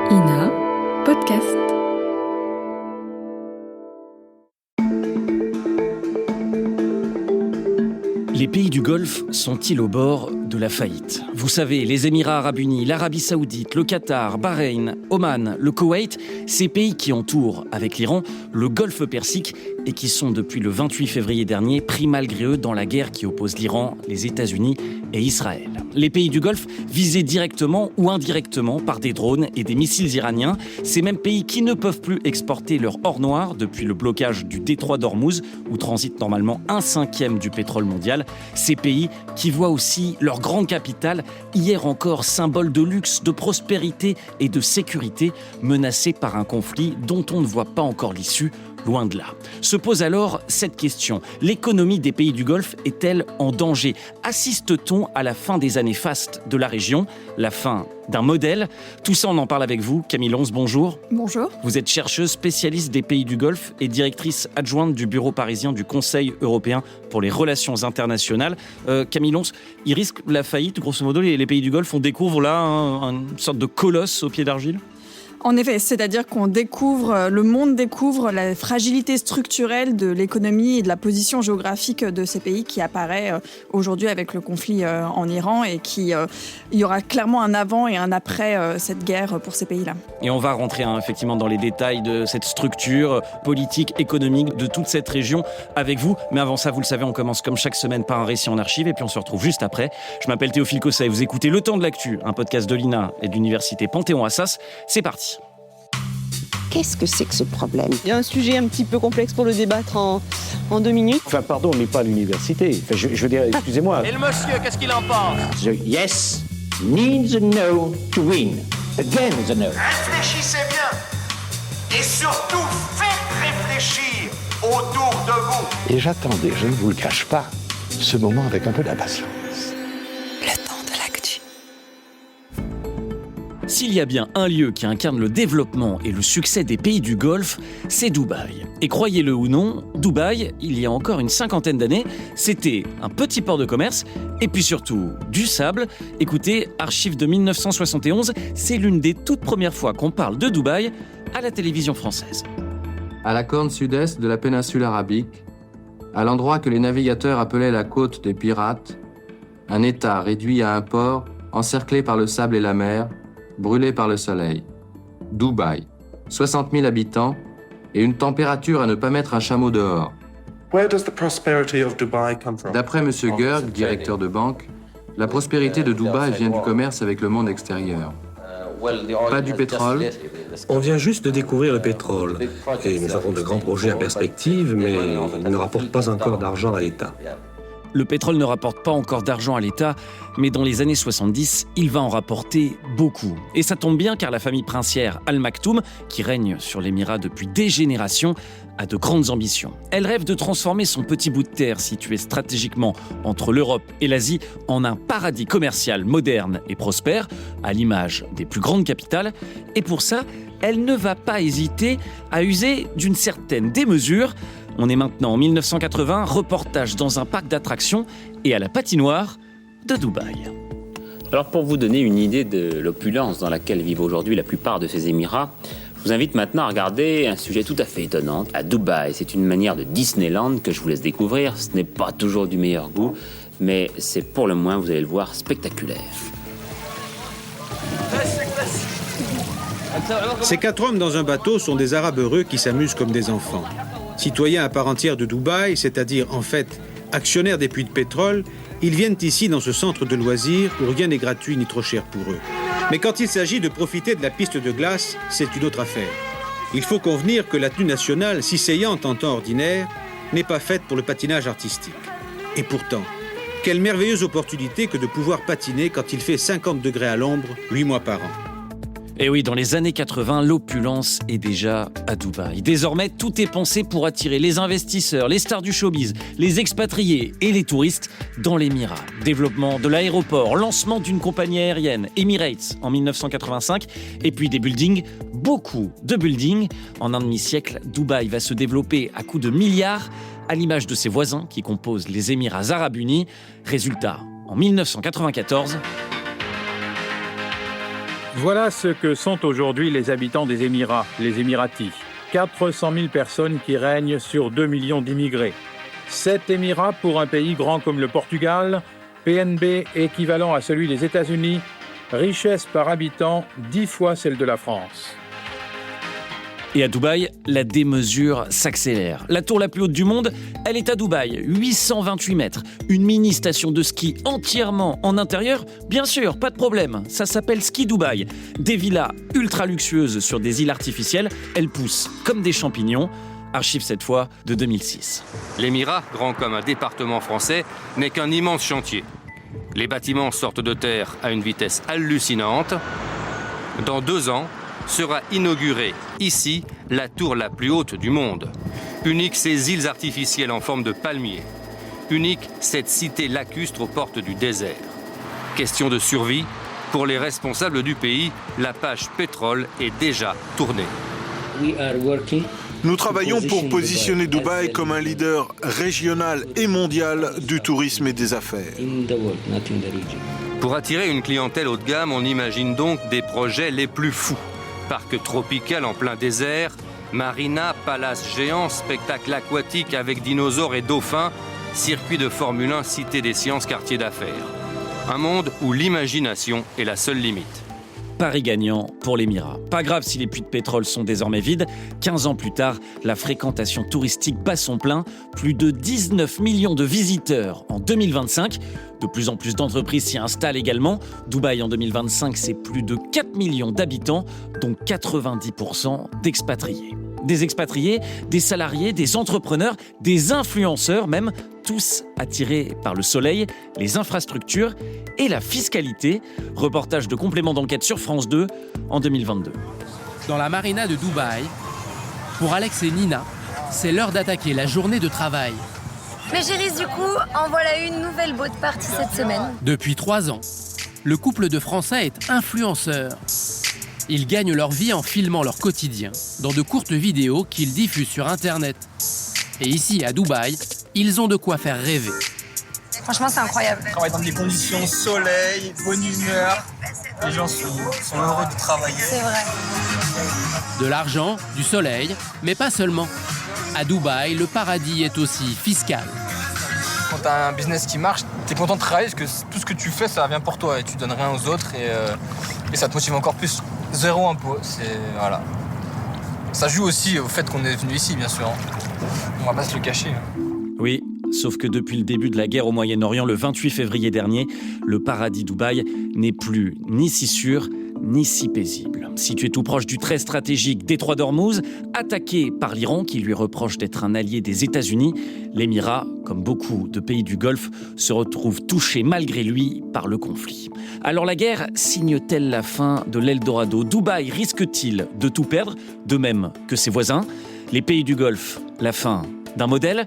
INA Podcast. Les pays du Golfe sont-ils au bord de la faillite ? Vous savez, les Émirats arabes unis, l'Arabie saoudite, le Qatar, Bahreïn, Oman, le Koweït, ces pays qui entourent, avec l'Iran, le Golfe Persique et qui sont depuis le 28 février dernier pris malgré eux dans la guerre qui oppose l'Iran, les États-Unis et Israël. Les pays du Golfe visés directement ou indirectement par des drones et des missiles iraniens, ces mêmes pays qui ne peuvent plus exporter leur or noir depuis le blocage du détroit d'Ormuz où transite normalement 1/5 du pétrole mondial. Ces pays qui voient aussi leur grande capitale, hier encore symbole de luxe, de prospérité et de sécurité, menacée par un conflit dont on ne voit pas encore l'issue. Loin de là. Se pose alors cette question. L'économie des pays du Golfe est-elle en danger ? Assiste-t-on à la fin des années fastes de la région ? La fin d'un modèle ? Tout ça, on en parle avec vous. Camille Lons, bonjour. Bonjour. Vous êtes chercheuse spécialiste des pays du Golfe et directrice adjointe du bureau parisien du Conseil européen pour les relations internationales. Camille Lons, ils risquent la faillite, grosso modo, les pays du Golfe. On découvre là une sorte de colosse au pied d'argile ? En effet, c'est-à-dire le monde découvre la fragilité structurelle de l'économie et de la position géographique de ces pays qui apparaît aujourd'hui avec le conflit en Iran et il y aura clairement un avant et un après cette guerre pour ces pays-là. Et on va rentrer effectivement dans les détails de cette structure politique, économique de toute cette région avec vous. Mais avant ça, vous le savez, on commence comme chaque semaine par un récit en archive et puis on se retrouve juste après. Je m'appelle Théophile Cosset et vous écoutez Le Temps de l'Actu, un podcast de l'INA et de l'Université Panthéon-Assas. C'est parti. Qu'est-ce que c'est que ce problème ? Il y a un sujet un petit peu complexe pour le débattre en 2 minutes. Enfin, pardon, on n'est pas à l'université. Enfin, je veux dire, excusez-moi. Et le monsieur, qu'est-ce qu'il en pense ? The yes needs a no to win. Again the no. Réfléchissez bien. Et surtout, faites réfléchir autour de vous. Et j'attendais, je ne vous le cache pas, ce moment avec un peu d'impatience. S'il y a bien un lieu qui incarne le développement et le succès des pays du Golfe, c'est Dubaï. Et croyez-le ou non, Dubaï, il y a encore une 50aine d'années, c'était un petit port de commerce et puis surtout du sable. Écoutez, archive de 1971, c'est l'une des toutes premières fois qu'on parle de Dubaï à la télévision française. À la corne sud-est de la péninsule arabique, à l'endroit que les navigateurs appelaient la côte des pirates, un État réduit à un port, encerclé par le sable et la mer, brûlé par le soleil. Dubaï, 60 000 habitants et une température à ne pas mettre un chameau dehors. D'après M. Gerg, directeur de banque, la prospérité de Dubaï vient du commerce avec le monde extérieur. Pas du pétrole. On vient juste de découvrir le pétrole. Et nous avons de grands projets en perspective, mais ils ne rapportent pas encore d'argent à l'État. Le pétrole ne rapporte pas encore d'argent à l'État, mais dans les années 70, il va en rapporter beaucoup. Et ça tombe bien car la famille princière Al Maktoum, qui règne sur l'Émirat depuis des générations, a de grandes ambitions. Elle rêve de transformer son petit bout de terre situé stratégiquement entre l'Europe et l'Asie en un paradis commercial moderne et prospère, à l'image des plus grandes capitales. Et pour ça, elle ne va pas hésiter à user d'une certaine démesure. On est maintenant en 1980, reportage dans un parc d'attractions et à la patinoire de Dubaï. Alors pour vous donner une idée de l'opulence dans laquelle vivent aujourd'hui la plupart de ces Émirats, je vous invite maintenant à regarder un sujet tout à fait étonnant. À Dubaï, c'est une manière de Disneyland que je vous laisse découvrir. Ce n'est pas toujours du meilleur goût, mais c'est pour le moins, vous allez le voir, spectaculaire. Ces 4 hommes dans un bateau sont des Arabes heureux qui s'amusent comme des enfants. Citoyens à part entière de Dubaï, c'est-à-dire en fait actionnaires des puits de pétrole, ils viennent ici dans ce centre de loisirs où rien n'est gratuit ni trop cher pour eux. Mais quand il s'agit de profiter de la piste de glace, c'est une autre affaire. Il faut convenir que la tenue nationale, si saillante en temps ordinaire, n'est pas faite pour le patinage artistique. Et pourtant, quelle merveilleuse opportunité que de pouvoir patiner quand il fait 50 degrés à l'ombre, 8 mois par an. Et oui, dans les années 80, l'opulence est déjà à Dubaï. Désormais, tout est pensé pour attirer les investisseurs, les stars du showbiz, les expatriés et les touristes dans l'Émirat. Développement de l'aéroport, lancement d'une compagnie aérienne, Emirates en 1985, et puis des buildings, beaucoup de buildings. En un demi-siècle, Dubaï va se développer à coups de milliards, à l'image de ses voisins qui composent les Émirats arabes unis. Résultat, en 1994... Voilà ce que sont aujourd'hui les habitants des Émirats, les Émiratis. 400 000 personnes qui règnent sur 2 millions d'immigrés. 7 Émirats pour un pays grand comme le Portugal, PNB équivalent à celui des États-Unis, richesse par habitant 10 fois celle de la France. Et à Dubaï, la démesure s'accélère. La tour la plus haute du monde, elle est à Dubaï, 828 mètres. Une mini-station de ski entièrement en intérieur, bien sûr, pas de problème. Ça s'appelle Ski Dubaï. Des villas ultra luxueuses sur des îles artificielles, elles poussent comme des champignons. Archive cette fois de 2006. L'Émirat, grand comme un département français, n'est qu'un immense chantier. Les bâtiments sortent de terre à une vitesse hallucinante. Dans 2 ans, sera inaugurée ici la tour la plus haute du monde. Unique ces îles artificielles en forme de palmier. Unique cette cité lacustre aux portes du désert. Question de survie, pour les responsables du pays, la page pétrole est déjà tournée. Nous travaillons pour positionner Dubaï comme un leader régional et mondial du tourisme et des affaires. Pour attirer une clientèle haut de gamme, on imagine donc des projets les plus fous. Parc tropical en plein désert, marina, palace géant, spectacle aquatique avec dinosaures et dauphins, circuit de Formule 1, cité des sciences, quartier d'affaires. Un monde où l'imagination est la seule limite. Pari gagnant pour l'Émirat. Pas grave si les puits de pétrole sont désormais vides. 15 ans plus tard, la fréquentation touristique bat son plein. Plus de 19 millions de visiteurs en 2025. De plus en plus d'entreprises s'y installent également. Dubaï en 2025, c'est plus de 4 millions d'habitants, dont 90% d'expatriés. Des expatriés, des salariés, des entrepreneurs, des influenceurs même, tous attirés par le soleil, les infrastructures et la fiscalité. Reportage de complément d'enquête sur France 2 en 2022. Dans la marina de Dubaï, pour Alex et Nina, c'est l'heure d'attaquer la journée de travail. Mais chérie, du coup, en voilà une nouvelle boat party cette semaine. Depuis 3 ans, le couple de Français est influenceur. Ils gagnent leur vie en filmant leur quotidien dans de courtes vidéos qu'ils diffusent sur Internet. Et ici, à Dubaï, ils ont de quoi faire rêver. Franchement, c'est incroyable. On travaille dans des conditions soleil, bonne humeur. Les gens sont heureux de travailler. C'est vrai. De l'argent, du soleil, mais pas seulement. À Dubaï, le paradis est aussi fiscal. Quand tu as un business qui marche, tu es content de travailler parce que tout ce que tu fais, ça vient pour toi et tu donnes rien aux autres et ça te motive encore plus. 0 impôt, voilà. Ça joue aussi au fait qu'on est venu ici, bien sûr. On va pas se le cacher. Oui, sauf que depuis le début de la guerre au Moyen-Orient, le 28 février dernier, le paradis Dubaï n'est plus ni si sûr, ni si paisible. Situé tout proche du très stratégique détroit d'Ormuz, attaqué par l'Iran qui lui reproche d'être un allié des États-Unis, l'Émirat, comme beaucoup de pays du Golfe, se retrouve touché malgré lui par le conflit. Alors la guerre signe-t-elle la fin de l'Eldorado ? Dubaï risque-t-il de tout perdre, de même que ses voisins ? Les pays du Golfe, la fin d'un modèle ?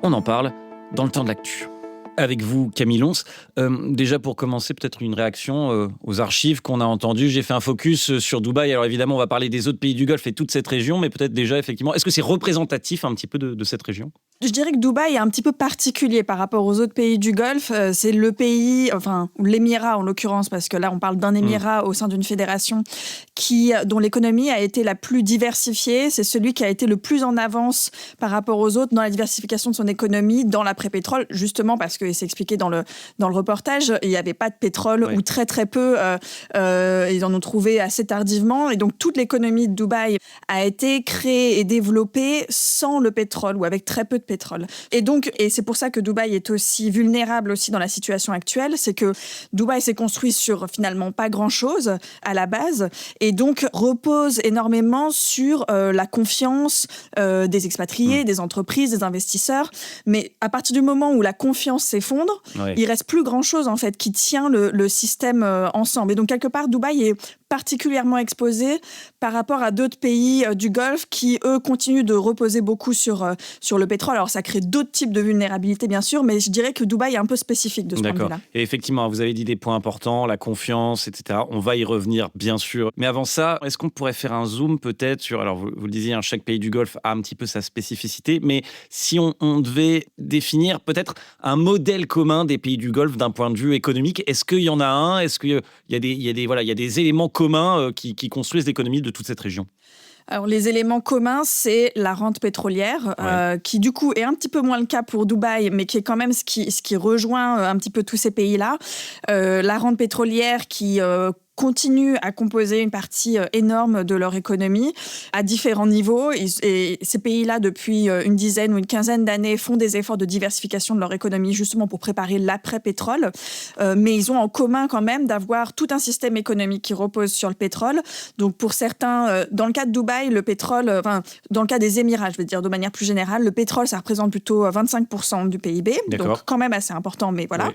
On en parle dans le temps de l'actu. Avec vous, Camille Lons. Déjà pour commencer, peut-être une réaction aux archives qu'on a entendues. J'ai fait un focus sur Dubaï. Alors évidemment, on va parler des autres pays du Golfe et toute cette région, mais peut-être déjà, effectivement, est-ce que c'est représentatif un petit peu de cette région ? Je dirais que Dubaï est un petit peu particulier par rapport aux autres pays du Golfe. C'est le pays, enfin l'Émirat en l'occurrence, parce que là on parle d'un Émirat au sein d'une fédération dont l'économie a été la plus diversifiée. C'est celui qui a été le plus en avance par rapport aux autres dans la diversification de son économie dans l'après-pétrole, justement parce que, et c'est expliqué dans le reportage, il n'y avait pas de pétrole ou très très peu. Ils en ont trouvé assez tardivement et donc toute l'économie de Dubaï a été créée et développée sans le pétrole ou avec très peu de pétrole. Et c'est pour ça que Dubaï est aussi vulnérable aussi dans la situation actuelle, c'est que Dubaï s'est construit sur finalement pas grand-chose à la base et donc repose énormément sur la confiance des expatriés, des entreprises, des investisseurs. Mais à partir du moment où la confiance s'effondre, il reste plus grand-chose en fait qui tient le système ensemble. Et donc quelque part, Dubaï est particulièrement exposé par rapport à d'autres pays du Golfe qui, eux, continuent de reposer beaucoup sur le pétrole. Alors, ça crée d'autres types de vulnérabilité, bien sûr, mais je dirais que Dubaï est un peu spécifique de ce point de vue-là. Et effectivement, vous avez dit des points importants, la confiance, etc. On va y revenir, bien sûr. Mais avant ça, est-ce qu'on pourrait faire un zoom peut-être sur... Alors, vous le disiez, chaque pays du Golfe a un petit peu sa spécificité, mais si on devait définir peut-être un modèle commun des pays du Golfe d'un point de vue économique, est-ce qu'il y en a un ? Est-ce qu'il y a des éléments communs communs qui construisent l'économie de toute cette région? Alors, les éléments communs, c'est la rente pétrolière, qui du coup est un petit peu moins le cas pour Dubaï, mais qui est quand même ce qui rejoint un petit peu tous ces pays-là. La rente pétrolière qui continuent à composer une partie énorme de leur économie à différents niveaux. Et ces pays-là, depuis une dizaine ou une quinzaine d'années, font des efforts de diversification de leur économie justement pour préparer l'après-pétrole. Mais ils ont en commun quand même d'avoir tout un système économique qui repose sur le pétrole. Donc pour certains, dans le cas de Dubaï, le pétrole, dans le cas des Émirats, je veux dire de manière plus générale, le pétrole, ça représente plutôt 25% du PIB. D'accord. Donc quand même assez important, mais voilà. Oui.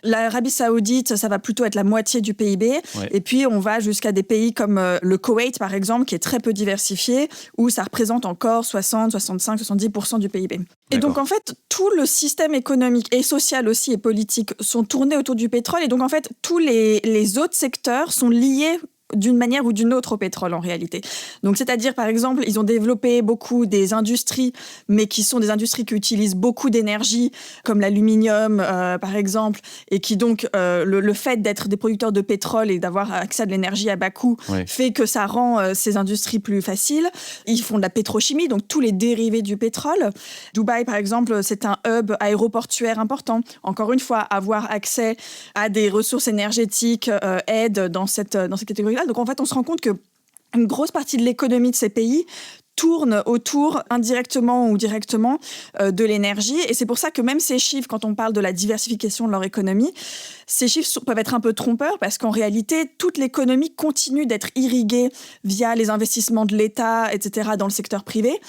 L'Arabie Saoudite, ça va plutôt être la moitié du PIB. Ouais. Et puis, on va jusqu'à des pays comme le Koweït, par exemple, qui est très peu diversifié, où ça représente encore 60, 65, 70% du PIB. Et donc, en fait, tout le système économique et social aussi et politique sont tournés autour du pétrole. Et donc, en fait, tous les autres secteurs sont liés d'une manière ou d'une autre au pétrole en réalité. Donc c'est-à-dire par exemple, ils ont développé beaucoup des industries, mais qui sont des industries qui utilisent beaucoup d'énergie, comme l'aluminium par exemple, et qui donc le fait d'être des producteurs de pétrole et d'avoir accès à de l'énergie à bas coût fait que ça rend ces industries plus faciles. Ils font de la pétrochimie, donc tous les dérivés du pétrole. Dubaï par exemple, c'est un hub aéroportuaire important. Encore une fois, avoir accès à des ressources énergétiques aide dans cette catégorie-là. Donc en fait, on se rend compte qu'une grosse partie de l'économie de ces pays tourne autour, indirectement ou directement, de l'énergie. Et c'est pour ça que même ces chiffres, quand on parle de la diversification de leur économie, ces chiffres peuvent être un peu trompeurs parce qu'en réalité, toute l'économie continue d'être irriguée via les investissements de l'État, etc., dans le secteur privé,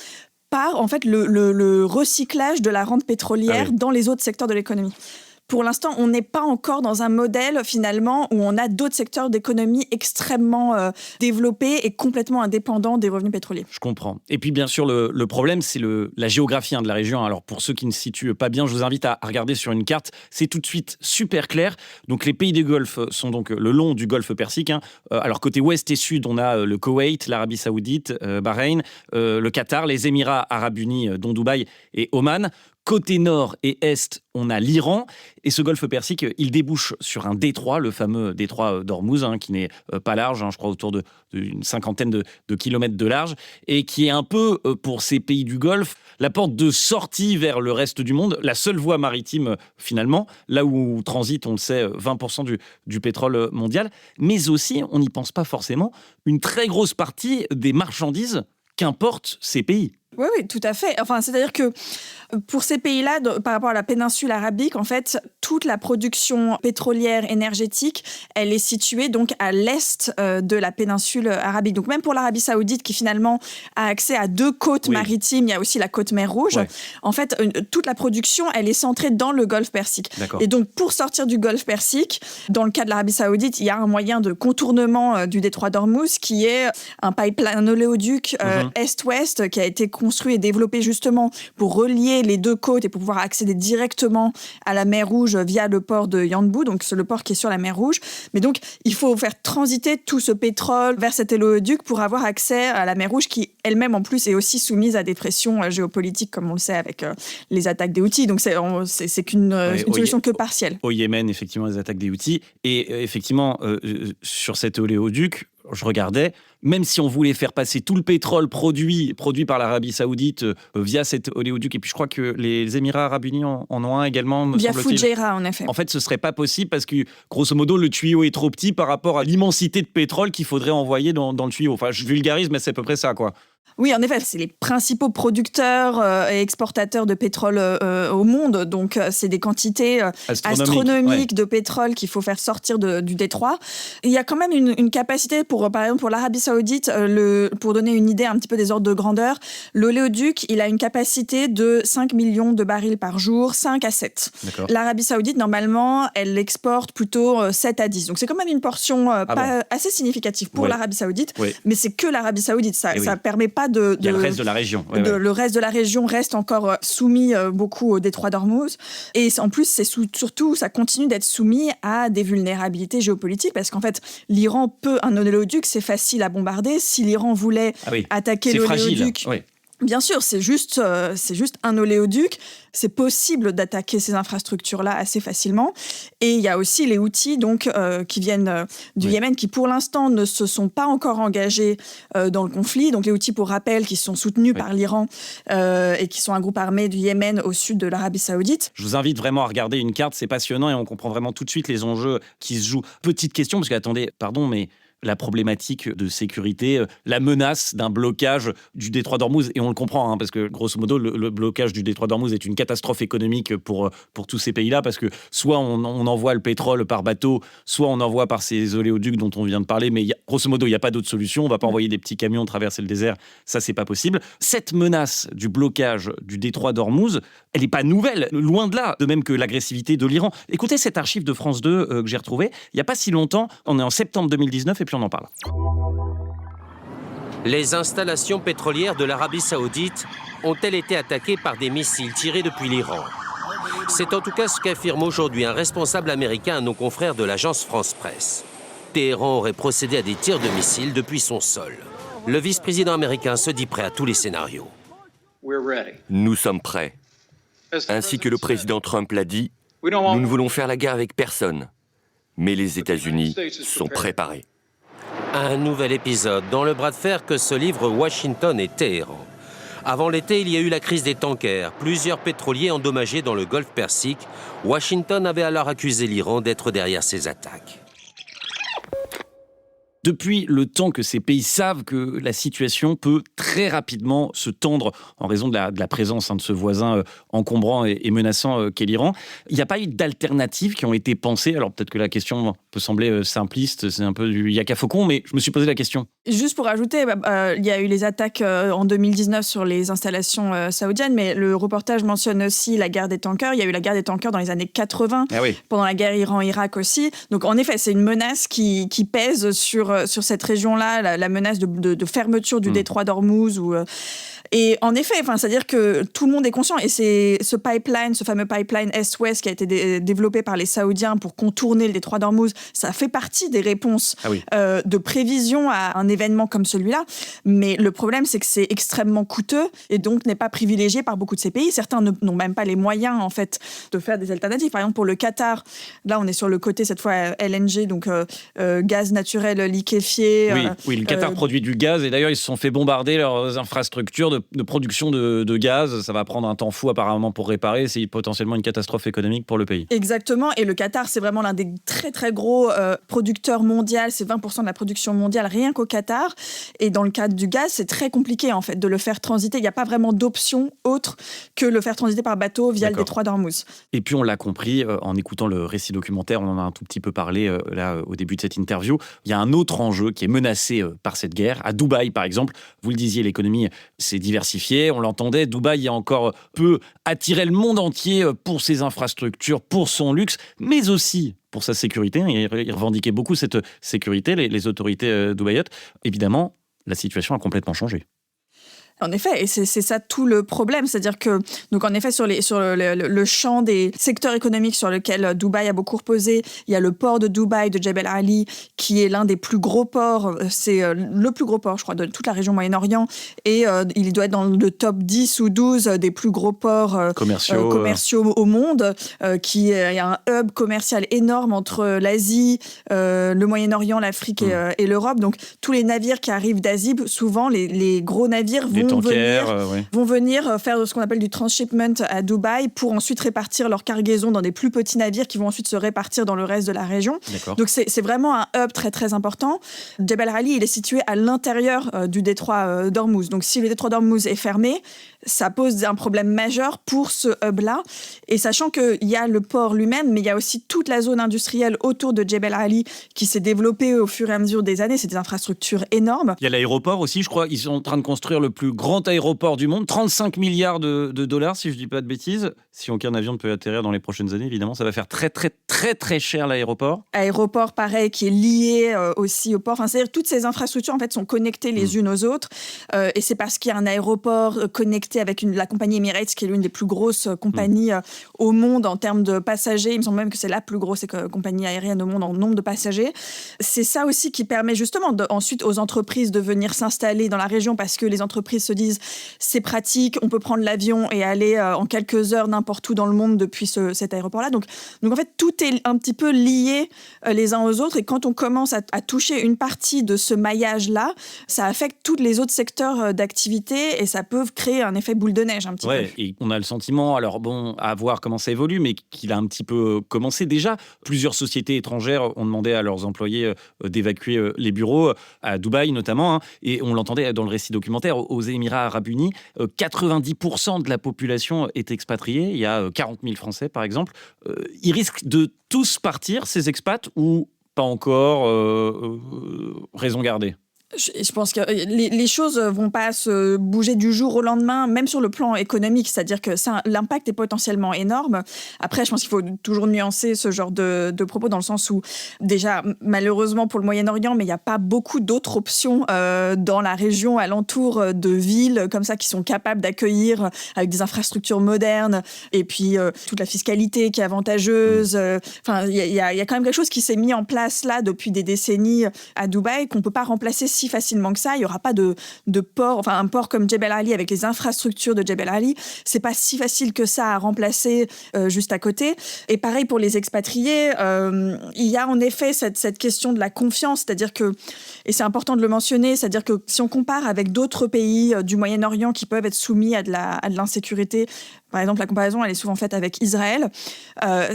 par en fait, le recyclage de la rente pétrolière dans les autres secteurs de l'économie. Pour l'instant, on n'est pas encore dans un modèle, finalement, où on a d'autres secteurs d'économie extrêmement développés et complètement indépendants des revenus pétroliers. Je comprends. Et puis, bien sûr, le problème, c'est la géographie de la région. Alors, pour ceux qui ne se situent pas bien, je vous invite à regarder sur une carte. C'est tout de suite super clair. Donc, les pays du Golfe sont donc le long du Golfe Persique. Alors, côté ouest et sud, on a le Koweït, l'Arabie Saoudite, Bahreïn, le Qatar, les Émirats Arabes Unis, dont Dubaï et Oman. Côté nord et est, on a l'Iran. Et ce golfe Persique, il débouche sur un détroit, le fameux détroit d'Ormuz, qui n'est pas large, je crois autour d'une cinquantaine de kilomètres de large, et qui est un peu, pour ces pays du Golfe, la porte de sortie vers le reste du monde, la seule voie maritime, finalement, là où transite, on le sait, 20% du pétrole mondial. Mais aussi, on n'y pense pas forcément, une très grosse partie des marchandises qu'importent ces pays. Oui, tout à fait. Enfin, c'est-à-dire que pour ces pays-là, par rapport à la péninsule arabique, en fait, toute la production pétrolière énergétique, elle est située donc à l'est de la péninsule arabique. Donc même pour l'Arabie Saoudite, qui finalement a accès à 2 côtes maritimes, il y a aussi la côte mer Rouge. En fait, toute la production, elle est centrée dans le Golfe Persique. D'accord. Et donc, pour sortir du Golfe Persique, dans le cas de l'Arabie Saoudite, il y a un moyen de contournement du détroit d'Ormuz, qui est un pipeline, un oléoduc est-ouest, qui a été construit et développé justement pour relier les 2 côtes et pour pouvoir accéder directement à la mer Rouge via le port de Yanbu, donc c'est le port qui est sur la mer Rouge. Mais donc, il faut faire transiter tout ce pétrole vers cet oléoduc pour avoir accès à la mer Rouge qui, elle-même, en plus, est aussi soumise à des pressions géopolitiques, comme on le sait, avec les attaques des Houthis. Donc, c'est qu'une solution que partielle. Au Yémen, effectivement, les attaques des Houthis. Et effectivement, sur cet oléoduc, je regardais, même si on voulait faire passer tout le pétrole produit par l'Arabie Saoudite via cet oléoduc, et puis je crois que les Émirats Arabes Unis en ont un également, me via semble-t-il. Fujairah, en effet. En fait, ce serait pas possible parce que, grosso modo, le tuyau est trop petit par rapport à l'immensité de pétrole qu'il faudrait envoyer dans le tuyau. Enfin, je vulgarise, mais c'est à peu près ça, quoi. Oui, en effet, c'est les principaux producteurs et exportateurs de pétrole au monde. Donc, c'est des quantités astronomiques de pétrole qu'il faut faire sortir du détroit. Il y a quand même une capacité, par exemple, pour l'Arabie Saoudite, pour donner une idée un petit peu des ordres de grandeur, l'oléoduc, il a une capacité de 5 millions de barils par jour, 5 à 7. D'accord. L'Arabie Saoudite, normalement, elle exporte plutôt 7 à 10. Donc, c'est quand même une portion assez significative pour l'Arabie Saoudite. Mais c'est que l'Arabie Saoudite. Ça ne permet pas il y a le reste de la région. Le reste de la région reste encore soumis beaucoup au détroit d'Ormuz. Et en plus, surtout, ça continue d'être soumis à des vulnérabilités géopolitiques parce qu'en fait, l'Iran un oléoduc, c'est facile à bombarder. Si l'Iran voulait attaquer l'oléoduc... Bien sûr, c'est juste un oléoduc. C'est possible d'attaquer ces infrastructures-là assez facilement. Et il y a aussi les Houthis qui viennent du Yémen, qui pour l'instant ne se sont pas encore engagés dans le conflit. Donc les Houthis, pour rappel, qui sont soutenus par l'Iran et qui sont un groupe armé du Yémen au sud de l'Arabie Saoudite. Je vous invite vraiment à regarder une carte, c'est passionnant et on comprend vraiment tout de suite les enjeux qui se jouent. Petite question, parce que attendez, pardon, mais la problématique de sécurité, la menace d'un blocage du détroit d'Ormuz. Et on le comprend, parce que grosso modo, le blocage du détroit d'Ormuz est une catastrophe économique pour tous ces pays-là, parce que soit on envoie le pétrole par bateau, soit on envoie par ces oléoducs dont on vient de parler, mais grosso modo, il n'y a pas d'autre solution. On ne va pas envoyer des petits camions traverser le désert, ça, c'est pas possible. Cette menace du blocage du détroit d'Ormuz, elle n'est pas nouvelle, loin de là, de même que l'agressivité de l'Iran. Écoutez cette archive de France 2 que j'ai retrouvée, il n'y a pas si longtemps, on est en septembre 2019, et puis on en parle. Les installations pétrolières de l'Arabie Saoudite ont-elles été attaquées par des missiles tirés depuis l'Iran? C'est en tout cas ce qu'affirme aujourd'hui un responsable américain à nos confrères de l'agence France-Presse. Téhéran aurait procédé à des tirs de missiles depuis son sol. Le vice-président américain se dit prêt à tous les scénarios. Nous sommes prêts. Ainsi que le président Trump l'a dit, nous ne voulons faire la guerre avec personne. Mais les États-Unis sont préparés. Un nouvel épisode dans le bras de fer que se livrent Washington et Téhéran. Avant l'été, il y a eu la crise des tankers, plusieurs pétroliers endommagés dans le golfe Persique. Washington avait alors accusé l'Iran d'être derrière ces attaques. Depuis le temps que ces pays savent que la situation peut très rapidement se tendre en raison de la présence de ce voisin encombrant et menaçant qu'est l'Iran, il n'y a pas eu d'alternatives qui ont été pensées. Alors peut-être que la question peut sembler simpliste, c'est un peu du yaka faucon, mais je me suis posé la question. Juste pour ajouter, il y a eu les attaques en 2019 sur les installations saoudiennes, mais le reportage mentionne aussi la guerre des tankers. Il y a eu la guerre des tankers dans les années 80, pendant la guerre Iran-Irak aussi. Donc en effet, c'est une menace qui pèse sur cette région-là, la menace de fermeture du détroit d'Ormuz. Et en effet, c'est-à-dire que tout le monde est conscient. Et c'est ce fameux pipeline Est-Ouest qui a été développé par les Saoudiens pour contourner le détroit d'Ormuz, ça fait partie des réponses de prévision à un événement comme celui-là. Mais le problème, c'est que c'est extrêmement coûteux et donc n'est pas privilégié par beaucoup de ces pays. Certains n'ont même pas les moyens, en fait, de faire des alternatives. Par exemple, pour le Qatar, là, on est sur le côté, cette fois, LNG, donc gaz naturel liquéfié. Oui, le Qatar produit du gaz et d'ailleurs, ils se sont fait bombarder leurs infrastructures de production de gaz. Ça va prendre un temps fou apparemment pour réparer. C'est potentiellement une catastrophe économique pour le pays. Exactement. Et le Qatar, c'est vraiment l'un des très très gros producteurs mondiaux. C'est 20% de la production mondiale rien qu'au Qatar. Et dans le cadre du gaz, c'est très compliqué en fait de le faire transiter. Il n'y a pas vraiment d'option autre que le faire transiter par bateau via le détroit d'Ormuz. Et puis on l'a compris en écoutant le récit documentaire, on en a un tout petit peu parlé là au début de cette interview. Il y a un autre enjeu qui est menacé par cette guerre. À Dubaï par exemple, vous le disiez, l'économie s'est diversifiée. On l'entendait, Dubaï a encore peu attiré le monde entier pour ses infrastructures, pour son luxe, mais aussi pour sa sécurité. Ils revendiquaient beaucoup cette sécurité, les autorités dubaïotes. Évidemment, la situation a complètement changé. En effet, et c'est ça tout le problème, c'est-à-dire que donc en effet sur le champ des secteurs économiques sur lequel Dubaï a beaucoup reposé, il y a le port de Dubaï, de Jebel Ali, qui est l'un des plus gros ports, c'est le plus gros port, je crois, de toute la région Moyen-Orient, et il doit être dans le top 10 ou 12 des plus gros ports commerciaux au monde, qui est un hub commercial énorme entre l'Asie, le Moyen-Orient, l'Afrique et l'Europe. Donc tous les navires qui arrivent d'Asie, souvent les gros navires vont venir faire ce qu'on appelle du transshipment à Dubaï pour ensuite répartir leur cargaison dans des plus petits navires qui vont ensuite se répartir dans le reste de la région. Donc c'est vraiment un hub très très important. Jebel Ali, il est situé à l'intérieur du détroit d'Ormuz. Donc si le détroit d'Ormuz est fermé, ça pose un problème majeur pour ce hub-là. Et sachant qu'il y a le port lui-même, mais il y a aussi toute la zone industrielle autour de Jebel Ali qui s'est développée au fur et à mesure des années. C'est des infrastructures énormes. Il y a l'aéroport aussi, je crois. Ils sont en train de construire le plus grand aéroport du monde. 35 milliards de dollars, si je ne dis pas de bêtises. Si aucun avion ne peut atterrir dans les prochaines années, évidemment, ça va faire très, très, très, très cher l'aéroport. Aéroport, pareil, qui est lié aussi au port. C'est-à-dire toutes ces infrastructures, en fait, sont connectées les unes aux autres. Et c'est parce qu'il y a un aéroport connecté connecté avec la compagnie Emirates, qui est l'une des plus grosses compagnies au monde en termes de passagers. Il me semble même que c'est la plus grosse compagnie aérienne au monde en nombre de passagers. C'est ça aussi qui permet justement ensuite aux entreprises de venir s'installer dans la région, parce que les entreprises se disent c'est pratique, on peut prendre l'avion et aller en quelques heures n'importe où dans le monde depuis cet aéroport-là. Donc en fait, tout est un petit peu lié les uns aux autres, et quand on commence à toucher une partie de ce maillage-là, ça affecte tous les autres secteurs d'activité et ça peut créer un effet boule de neige un petit peu. Et on a le sentiment, alors bon, à voir comment ça évolue, mais qu'il a un petit peu commencé déjà. Plusieurs sociétés étrangères ont demandé à leurs employés d'évacuer les bureaux, à Dubaï notamment, et on l'entendait dans le récit documentaire, aux Émirats Arabes Unis, 90% de la population est expatriée. Il y a 40 000 Français, par exemple. Ils risquent de tous partir, ces expats, ou pas encore, raison gardée? Je pense que les choses vont pas se bouger du jour au lendemain, même sur le plan économique. C'est-à-dire que l'impact est potentiellement énorme. Après, je pense qu'il faut toujours nuancer ce genre de propos, dans le sens où, déjà, malheureusement pour le Moyen-Orient, mais il n'y a pas beaucoup d'autres options dans la région alentour de villes comme ça qui sont capables d'accueillir avec des infrastructures modernes, et puis toute la fiscalité qui est avantageuse. Enfin, il y a quand même quelque chose qui s'est mis en place là depuis des décennies à Dubaï qu'on peut pas remplacer si facilement que ça. Il n'y aura pas de port, enfin un port comme Jebel Ali avec les infrastructures de Jebel Ali, c'est pas si facile que ça à remplacer juste à côté. Et pareil pour les expatriés, il y a en effet cette question de la confiance, c'est-à-dire que, et c'est important de le mentionner, c'est-à-dire que si on compare avec d'autres pays du Moyen-Orient qui peuvent être soumis à de l'insécurité, par exemple, la comparaison, elle est souvent faite avec Israël.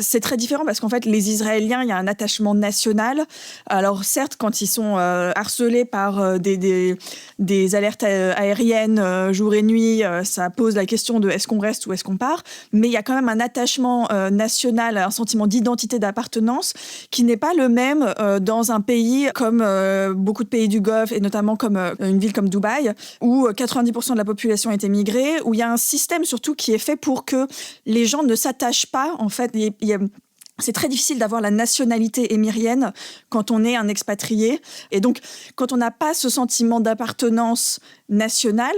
C'est très différent parce qu'en fait, les Israéliens, il y a un attachement national. Alors, certes, quand ils sont harcelés par des alertes aériennes jour et nuit, ça pose la question de est-ce qu'on reste ou est-ce qu'on part. Mais il y a quand même un attachement national, un sentiment d'identité, d'appartenance qui n'est pas le même dans un pays comme beaucoup de pays du Golfe, et notamment comme une ville comme Dubaï, où 90% de la population est émigrée, où il y a un système surtout qui est fait pour que les gens ne s'attachent pas. En fait, c'est très difficile d'avoir la nationalité émirienne quand on est un expatrié. Et donc, quand on n'a pas ce sentiment d'appartenance nationale,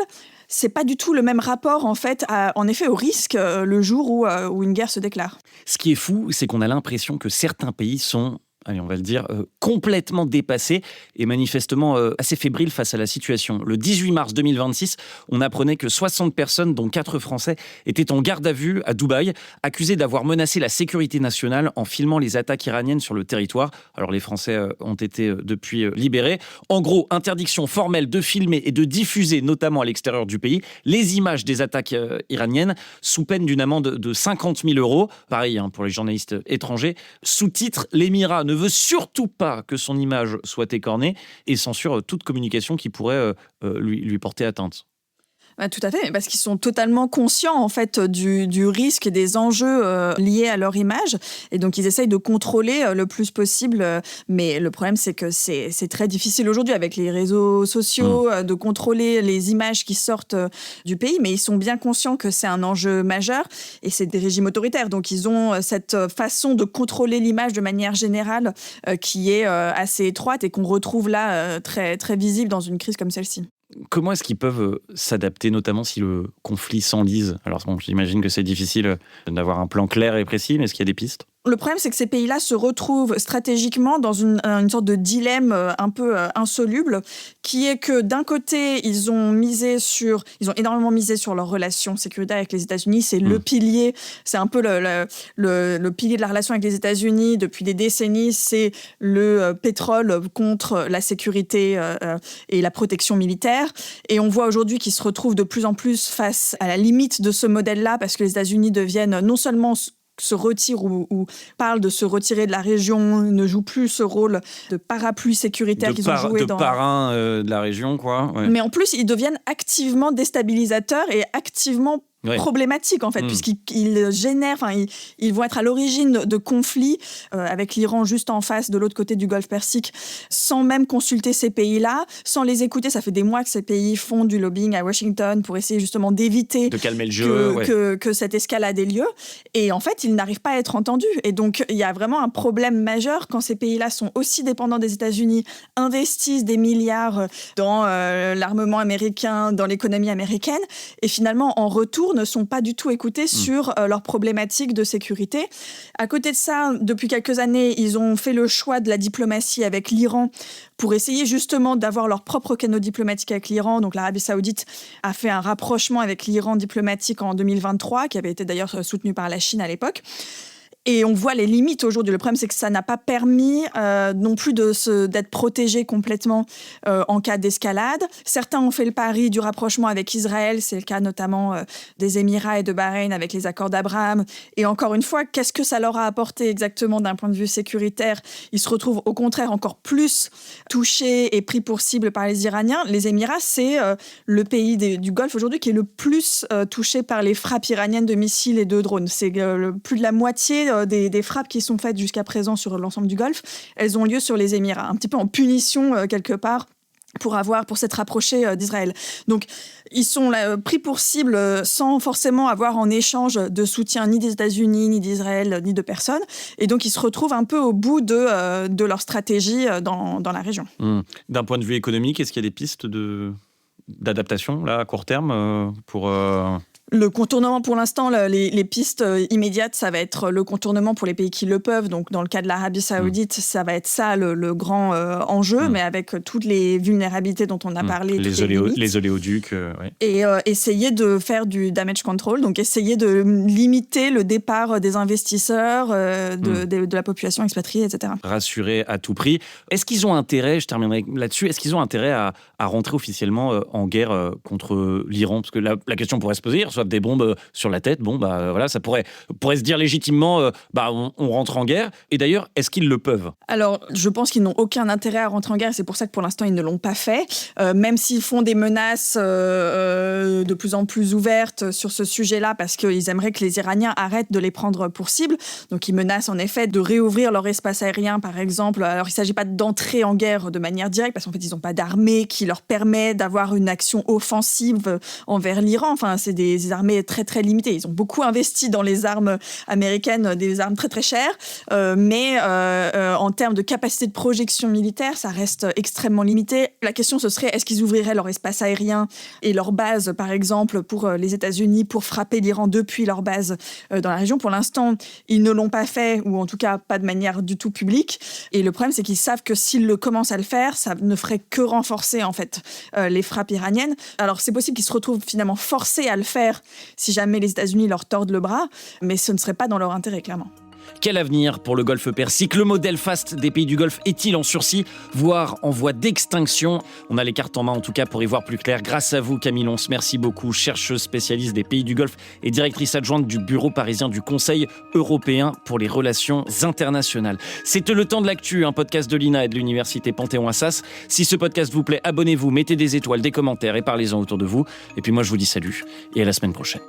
c'est pas du tout le même rapport, en fait, en effet, au risque le jour où une guerre se déclare. Ce qui est fou, c'est qu'on a l'impression que certains pays sont, allez, on va le dire, complètement dépassés et manifestement assez fébriles face à la situation. Le 18 mars 2026, on apprenait que 60 personnes, dont 4 Français, étaient en garde à vue à Dubaï, accusés d'avoir menacé la sécurité nationale en filmant les attaques iraniennes sur le territoire. Alors les Français ont été depuis libérés. En gros, interdiction formelle de filmer et de diffuser, notamment à l'extérieur du pays, les images des attaques iraniennes, sous peine d'une amende de 50 000 €. Pareil pour les journalistes étrangers. Sous-titre, l'Émirat ne veut surtout pas que son image soit écornée et censure toute communication qui pourrait lui porter atteinte. Tout à fait, parce qu'ils sont totalement conscients en fait du risque et des enjeux liés à leur image, et donc ils essayent de contrôler le plus possible. Mais le problème, c'est que c'est très difficile aujourd'hui avec les réseaux sociaux de contrôler les images qui sortent du pays. Mais ils sont bien conscients que c'est un enjeu majeur, et c'est des régimes autoritaires, donc ils ont cette façon de contrôler l'image de manière générale qui est assez étroite et qu'on retrouve là très très visible dans une crise comme celle-ci. Comment est-ce qu'ils peuvent s'adapter, notamment si le conflit s'enlise? Alors, bon, j'imagine que c'est difficile d'avoir un plan clair et précis, mais est-ce qu'il y a des pistes? Le problème, c'est que ces pays-là se retrouvent stratégiquement dans une sorte de dilemme un peu insoluble, qui est que d'un côté, ils ont énormément misé sur leurs relations sécuritaires avec les États-Unis. C'est le pilier, c'est un peu le pilier de la relation avec les États-Unis depuis des décennies. C'est le pétrole contre la sécurité et la protection militaire. Et on voit aujourd'hui qu'ils se retrouvent de plus en plus face à la limite de ce modèle-là, parce que les États-Unis deviennent non seulement se retire ou parle de se retirer de la région, ne joue plus ce rôle de parapluie sécuritaire qu'ils ont joué de parrain de la région, quoi. Ouais. Mais en plus, ils deviennent activement déstabilisateurs et activement problématique en fait, puisqu'ils génèrent, ils vont être à l'origine de conflits avec l'Iran juste en face, de l'autre côté du Golfe Persique, sans même consulter ces pays-là, sans les écouter. Ça fait des mois que ces pays font du lobbying à Washington pour essayer justement d'éviter de calmer le jeu, que cette escalade ait lieu. Et en fait, ils n'arrivent pas à être entendus. Et donc, il y a vraiment un problème majeur quand ces pays-là sont aussi dépendants des États-Unis, investissent des milliards dans l'armement américain, dans l'économie américaine, et finalement, en retour, ne sont pas du tout écoutés sur leurs problématiques de sécurité. À côté de ça, depuis quelques années, ils ont fait le choix de la diplomatie avec l'Iran pour essayer justement d'avoir leur propre canaux diplomatiques avec l'Iran. Donc l'Arabie Saoudite a fait un rapprochement avec l'Iran diplomatique en 2023, qui avait été d'ailleurs soutenu par la Chine à l'époque. Et on voit les limites aujourd'hui. Le problème, c'est que ça n'a pas permis non plus d'être protégé complètement en cas d'escalade. Certains ont fait le pari du rapprochement avec Israël. C'est le cas notamment des Émirats et de Bahreïn avec les accords d'Abraham. Et encore une fois, qu'est-ce que ça leur a apporté exactement d'un point de vue sécuritaire ? Ils se retrouvent au contraire encore plus touchés et pris pour cible par les Iraniens. Les Émirats, c'est le pays du Golfe aujourd'hui qui est le plus touché par les frappes iraniennes de missiles et de drones. C'est plus de la moitié des frappes qui sont faites jusqu'à présent sur l'ensemble du Golfe, elles ont lieu sur les Émirats, un petit peu en punition quelque part pour s'être rapprochés d'Israël. Donc, ils sont pris pour cible sans forcément avoir en échange de soutien ni des États-Unis, ni d'Israël, ni de personne. Et donc, ils se retrouvent un peu au bout de leur stratégie dans la région. D'un point de vue économique, est-ce qu'il y a des pistes d'adaptation là, à court terme pour... Le contournement, pour l'instant, les pistes immédiates, ça va être le contournement pour les pays qui le peuvent. Donc, dans le cas de l'Arabie Saoudite, ça va être ça le grand enjeu, mais avec toutes les vulnérabilités dont on a parlé. Les oléoducs. Et essayer de faire du damage control, donc essayer de limiter le départ des investisseurs, de la population expatriée, etc. Rassurer à tout prix. Est-ce qu'ils ont intérêt, je terminerai là-dessus, est-ce qu'ils ont intérêt à rentrer officiellement en guerre contre l'Iran ? Parce que la question pourrait se poser, des bombes sur la tête, voilà, ça pourrait se dire légitimement, on rentre en guerre. Et d'ailleurs, est-ce qu'ils le peuvent ? Alors, je pense qu'ils n'ont aucun intérêt à rentrer en guerre. C'est pour ça que pour l'instant, ils ne l'ont pas fait. Même s'ils font des menaces de plus en plus ouvertes sur ce sujet-là, parce qu'ils aimeraient que les Iraniens arrêtent de les prendre pour cible. Donc, ils menacent en effet de réouvrir leur espace aérien, par exemple. Alors, il ne s'agit pas d'entrer en guerre de manière directe, parce qu'en fait, ils n'ont pas d'armée qui leur permet d'avoir une action offensive envers l'Iran. Enfin, c'est des armées très très limitées. Ils ont beaucoup investi dans les armes américaines, des armes très très chères, mais en termes de capacité de projection militaire, ça reste extrêmement limité. La question, ce serait, est-ce qu'ils ouvriraient leur espace aérien et leur base, par exemple, pour les États-Unis, pour frapper l'Iran depuis leur base dans la région ? Pour l'instant, ils ne l'ont pas fait, ou en tout cas pas de manière du tout publique. Et le problème, c'est qu'ils savent que s'ils commencent à le faire, ça ne ferait que renforcer en fait les frappes iraniennes. Alors c'est possible qu'ils se retrouvent finalement forcés à le faire si jamais les États-Unis leur tordent le bras, mais ce ne serait pas dans leur intérêt, clairement. Quel avenir pour le Golfe Persique ? Le modèle faste des pays du Golfe est-il en sursis, voire en voie d'extinction ? On a les cartes en main en tout cas pour y voir plus clair. Grâce à vous, Camille Lons, merci beaucoup, chercheuse spécialiste des pays du Golfe et directrice adjointe du bureau parisien du Conseil européen pour les relations internationales. C'était Le Temps de l'actu, un podcast de l'INA et de l'Université Panthéon-Assas. Si ce podcast vous plaît, abonnez-vous, mettez des étoiles, des commentaires et parlez-en autour de vous. Et puis moi, je vous dis salut et à la semaine prochaine.